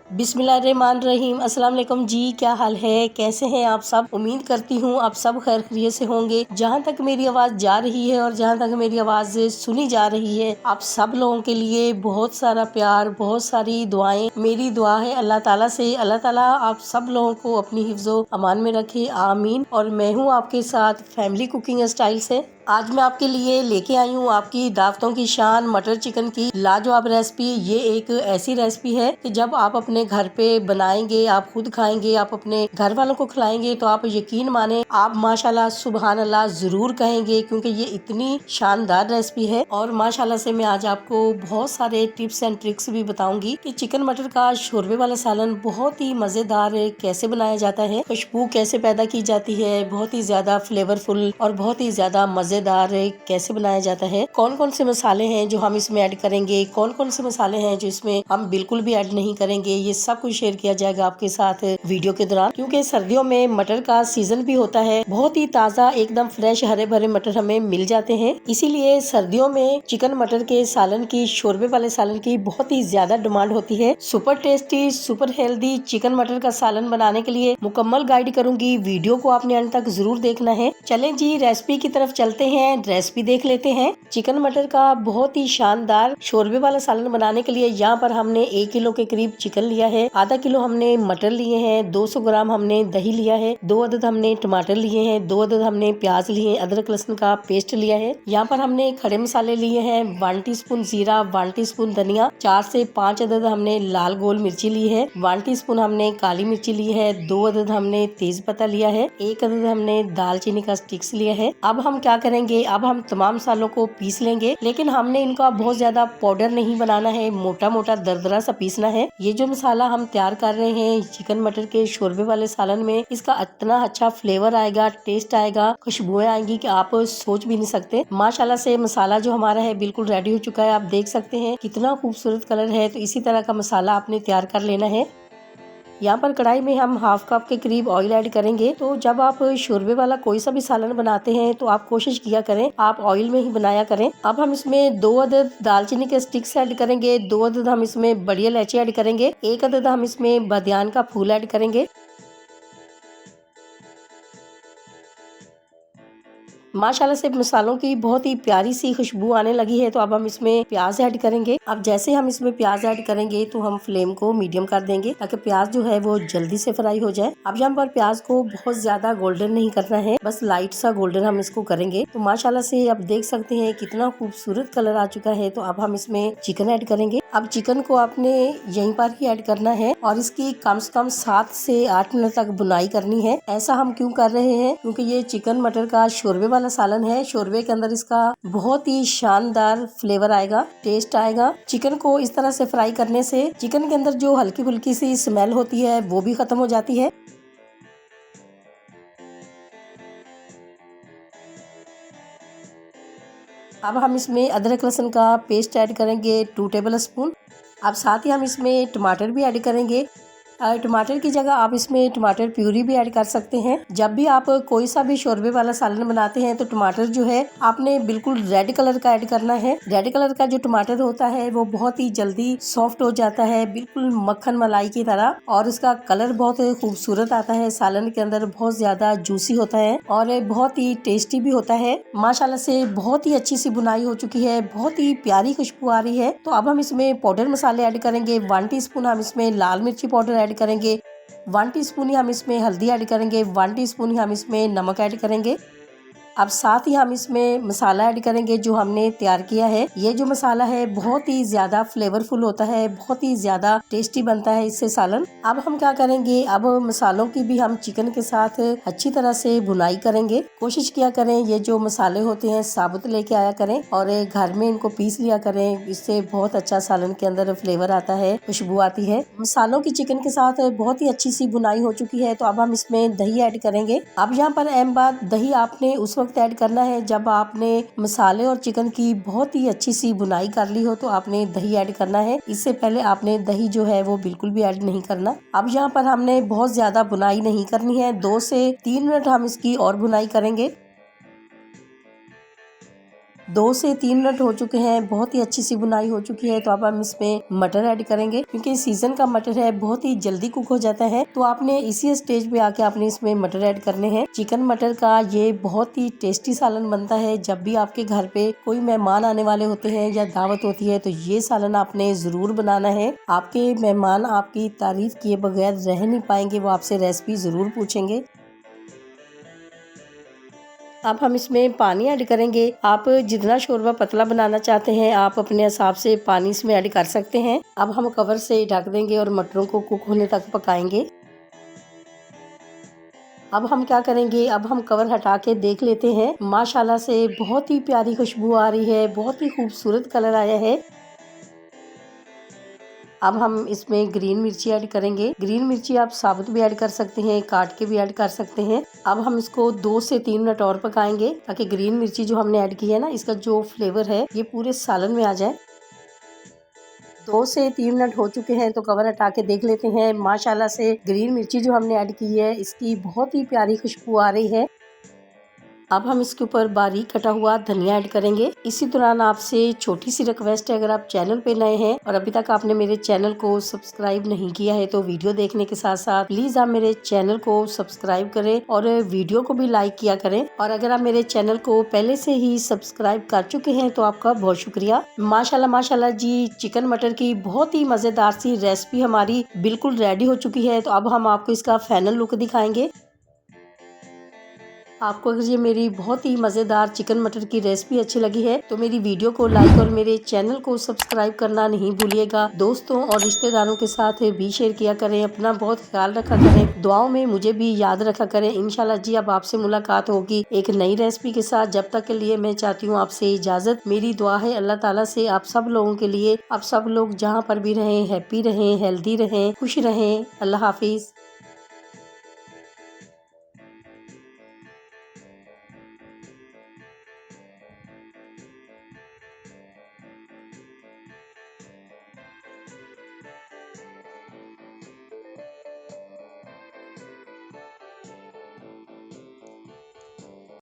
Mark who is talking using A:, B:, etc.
A: बिस्मिल्लाहिर्रहमानिर्रहीम। अस्सलाम वालेकुम जी, क्या हाल है, कैसे हैं आप सब। उम्मीद करती हूँ आप सब खैर खैरियत से होंगे। जहाँ तक मेरी आवाज़ जा रही है और जहाँ तक मेरी आवाज़ सुनी जा रही है, आप सब लोगों के लिए बहुत सारा प्यार, बहुत सारी दुआएं। मेरी दुआ है अल्लाह ताला से, अल्लाह ताला आप सब लोगों को अपनी हिफ्ज़ो अमान में रखे, आमीन। और मैं हूँ आपके साथ फैमिली कुकिंग स्टाइल से। आज मैं आपके लिए लेके आई हूँ आपकी दावतों की शान मटर चिकन की लाजवाब रेसिपी। ये एक ऐसी रेसिपी है कि जब आप अपने घर पे बनाएंगे, आप खुद खाएंगे, आप अपने घर वालों को खिलाएंगे तो आप यकीन माने आप माशाल्लाह सुबहान अल्लाह जरूर कहेंगे, क्योंकि ये इतनी शानदार रेसिपी है। और माशाल्लाह से मैं आज आपको बहुत सारे टिप्स एंड ट्रिक्स भी बताऊंगी कि चिकन मटर का शोरबे वाला सालन बहुत ही मजेदार कैसे बनाया जाता है, खुशबू कैसे पैदा की जाती है, बहुत ही ज्यादा फ्लेवरफुल और बहुत ही ज्यादा मजेदार कैसे बनाया जाता है, कौन कौन से मसाले हैं जो हम इसमें ऐड करेंगे, कौन कौन से मसाले हैं जो इसमें हम बिल्कुल भी ऐड नहीं करेंगे, ये सब कुछ शेयर किया जाएगा आपके साथ वीडियो के दौरान। क्योंकि सर्दियों में मटर का सीजन भी होता है, बहुत ही ताज़ा एकदम फ्रेश हरे भरे मटर हमें मिल जाते हैं। इसीलिए सर्दियों में चिकन मटर के सालन की, शोरबे वाले सालन की बहुत ही ज्यादा डिमांड होती है। Super tasty, super healthy chicken मटर का सालन बनाने के लिए मुकम्मल गाइड करूंगी, वीडियो को आपने अंत तक जरूर देखना है। चलें जी रेसिपी की तरफ चलते हैं, रेसिपी देख लेते हैं। चिकन मटर का बहुत ही शानदार शोरबे वाला सालन बनाने के लिए यहाँ पर हमने 1 किलो के करीब चिकन लिया है, आधा किलो हमने मटर लिए हैं, 200 ग्राम हमने दही लिया है, 2 अदद हमने टमाटर लिए हैं, 2 अदद हमने प्याज लिए, अदरक लहसुन का पेस्ट लिया है। यहाँ पर हमने खड़े मसाले लिए हैं 1 टीस्पून जीरा, 1 टीस्पून धनिया, 4 से 5 अदद हमने लाल गोल मिर्ची ली है, 1 टीस्पून हमने काली मिर्ची ली है, 2 अदद हमने तेज पत्ता लिया है, 1 अदद हमने दालचीनी का स्टिक्स लिया है। अब हम क्या करेंगे, अब हम तमाम मसालों को पीस लेंगे, लेकिन हमने इनका बहुत ज्यादा पाउडर नहीं बनाना है, मोटा मोटा दरदरा सा पीसना है। ये जो मसाला हम तैयार कर रहे हैं चिकन मटर के शोरबे वाले सालन में, इसका इतना अच्छा फ्लेवर आएगा, टेस्ट आएगा, खुशबुएं आएंगी कि आप सोच भी नहीं सकते। माशाल्लाह से मसाला जो हमारा है बिल्कुल रेडी हो चुका है, आप देख सकते हैं कितना खूबसूरत कलर है। तो इसी तरह का मसाला आपने तैयार कर लेना है। यहाँ पर कढ़ाई में हम हाफ कप के करीब ऑयल ऐड करेंगे। तो जब आप शोरबे वाला कोई सा भी सालन बनाते हैं तो आप कोशिश किया करें आप ऑयल में ही बनाया करें। अब हम इसमें 2 अदद दालचीनी के स्टिक्स ऐड करेंगे, 2 अदद हम इसमें बड़ी इलायची ऐड करेंगे, 1 अदद हम इसमें बादियान का फूल ऐड करेंगे। माशाल्लाह से मसालों की बहुत ही प्यारी सी खुशबू आने लगी है। तो अब हम इसमें प्याज ऐड करेंगे। अब जैसे हम इसमें प्याज ऐड करेंगे तो हम फ्लेम को मीडियम कर देंगे ताकि प्याज जो है वो जल्दी से फ्राई हो जाए। अब यहाँ पर प्याज को बहुत ज्यादा गोल्डन नहीं करना है, बस लाइट सा गोल्डन हम इसको करेंगे। तो माशाल्लाह से अब देख सकते हैं कितना खूबसूरत कलर आ चुका है। तो अब हम इसमें चिकन ऐड करेंगे। अब चिकन को आपने यहीं पर ही ऐड करना है और इसकी कम से कम 7 से 8 मिनट तक बुनाई करनी है। ऐसा हम क्यों कर रहे हैं, क्योंकि ये चिकन मटर का शोरबे वाला सालन है। शोरबे के अंदर इसका बहुत ही शानदार फ्लेवर आएगा, टेस्ट आएगा। चिकन को इस तरह से फ्राई करने से चिकन के अंदर जो हल्की फुल्की सी स्मेल होती है वो भी खत्म हो जाती है। अब हम इसमें अदरक लहसुन का पेस्ट ऐड करेंगे 2 टेबल स्पून। अब साथ ही हम इसमें टमाटर भी ऐड करेंगे। टमाटर की जगह आप इसमें टमाटर प्यूरी भी ऐड कर सकते हैं। जब भी आप कोई सा भी शोरबे वाला सालन बनाते हैं तो टमाटर जो है आपने बिल्कुल रेड कलर का ऐड करना है। रेड कलर का जो टमाटर होता है वो बहुत ही जल्दी सॉफ्ट हो जाता है, बिल्कुल मक्खन मलाई की तरह, और इसका कलर बहुत खूबसूरत आता है। सालन के अंदर बहुत ज्यादा जूसी होता है और बहुत ही टेस्टी भी होता है। माशाल्लाह से बहुत ही अच्छी सी बुनाई हो चुकी है, बहुत ही प्यारी खुशबू आ रही है। तो अब हम इसमें पाउडर मसाले ऐड करेंगे। 1 टीस्पून हम इसमें लाल मिर्ची पाउडर ऐड करेंगे, 1 टीस्पून ही हम इसमें हल्दी ऐड करेंगे, 1 टीस्पून ही हम इसमें नमक ऐड करेंगे। अब साथ ही हम इसमें मसाला ऐड करेंगे जो हमने तैयार किया है। ये जो मसाला है बहुत ही ज्यादा फ्लेवरफुल होता है, बहुत ही ज्यादा टेस्टी बनता है इससे सालन। अब हम क्या करेंगे, अब मसालों की भी हम चिकन के साथ अच्छी तरह से भुनाई करेंगे। कोशिश किया करें ये जो मसाले होते हैं साबुत लेके आया करें और घर में इनको पीस लिया करें, इससे बहुत अच्छा सालन के अंदर फ्लेवर आता है, खुशबू आती है। मसालों की चिकन के साथ बहुत ही अच्छी सी बुनाई हो चुकी है। तो अब हम इसमें दही ऐड करेंगे। अब यहाँ पर अहम बात, दही आपने उस वक्त ऐड करना है जब आपने मसाले और चिकन की बहुत ही अच्छी सी बुनाई कर ली हो, तो आपने दही ऐड करना है। इससे पहले आपने दही जो है वो बिल्कुल भी ऐड नहीं करना। अब यहाँ पर हमने बहुत ज्यादा बुनाई नहीं करनी है, 2 से 3 मिनट हम इसकी और बुनाई करेंगे। 2 से 3 मिनट हो चुके हैं, बहुत ही अच्छी सी बुनाई हो चुकी है। तो अब हम इसमें मटर ऐड करेंगे, क्योंकि सीजन का मटर है, बहुत ही जल्दी कुक हो जाता है। तो आपने इसी स्टेज पे आके आपने इसमें मटर ऐड करने हैं। चिकन मटर का ये बहुत ही टेस्टी सालन बनता है। जब भी आपके घर पे कोई मेहमान आने वाले होते हैं या दावत होती है तो ये सालन आपने जरूर बनाना है। आपके मेहमान आपकी तारीफ किए बगैर रह नहीं पाएंगे, वो आपसे रेसिपी जरूर पूछेंगे। अब हम इसमें पानी ऐड करेंगे। आप जितना शोरबा पतला बनाना चाहते हैं आप अपने हिसाब से पानी इसमें ऐड कर सकते हैं। अब हम कवर से ढक देंगे और मटरों को कुक होने तक पकाएंगे। अब हम क्या करेंगे, अब हम कवर हटा के देख लेते हैं। माशाल्लाह से बहुत ही प्यारी खुशबू आ रही है, बहुत ही खूबसूरत कलर आया है। अब हम इसमें ग्रीन मिर्ची ऐड करेंगे। ग्रीन मिर्ची आप साबुत भी ऐड कर सकते हैं, काट के भी ऐड कर सकते हैं। अब हम इसको 2 से 3 मिनट और पकाएंगे, ताकि ग्रीन मिर्ची जो हमने ऐड की है ना, इसका जो फ्लेवर है ये पूरे सालन में आ जाए। 2 से 3 मिनट हो चुके हैं, तो कवर हटा के देख लेते हैं। माशाल्लाह से ग्रीन मिर्ची जो हमने ऐड की है इसकी बहुत ही प्यारी खुशबू आ रही है। अब हम इसके ऊपर बारीक कटा हुआ धनिया ऐड करेंगे। इसी दौरान आपसे छोटी सी रिक्वेस्ट है, अगर आप चैनल पे नए हैं और अभी तक आपने मेरे चैनल को सब्सक्राइब नहीं किया है तो वीडियो देखने के साथ साथ प्लीज आप मेरे चैनल को सब्सक्राइब करें और वीडियो को भी लाइक किया करें। और अगर आप मेरे चैनल को पहले से ही सब्सक्राइब कर चुके हैं तो आपका बहुत शुक्रिया। माशाल्लाह माशाल्लाह जी, चिकन मटर की बहुत ही मजेदार सी रेसिपी हमारी बिल्कुल रेडी हो चुकी है। तो अब हम आपको इसका फाइनल लुक दिखाएंगे। आपको अगर ये मेरी बहुत ही मज़ेदार चिकन मटर की रेसिपी अच्छी लगी है तो मेरी वीडियो को लाइक और मेरे चैनल को सब्सक्राइब करना नहीं भूलिएगा। दोस्तों और रिश्तेदारों के साथ भी शेयर किया करें। अपना बहुत ख्याल रखा करें, दुआओं में मुझे भी याद रखा करें। इंशाल्लाह जी अब आपसे मुलाकात होगी एक नई रेसिपी के साथ। जब तक के लिए मैं चाहती हूँ आपसे इजाज़त। मेरी दुआ है अल्लाह ताला से आप सब लोगों के लिए, आप सब लोग जहाँ पर भी रहें हैप्पी रहें, हेल्दी रहें, खुश रहें। अल्लाह हाफिज।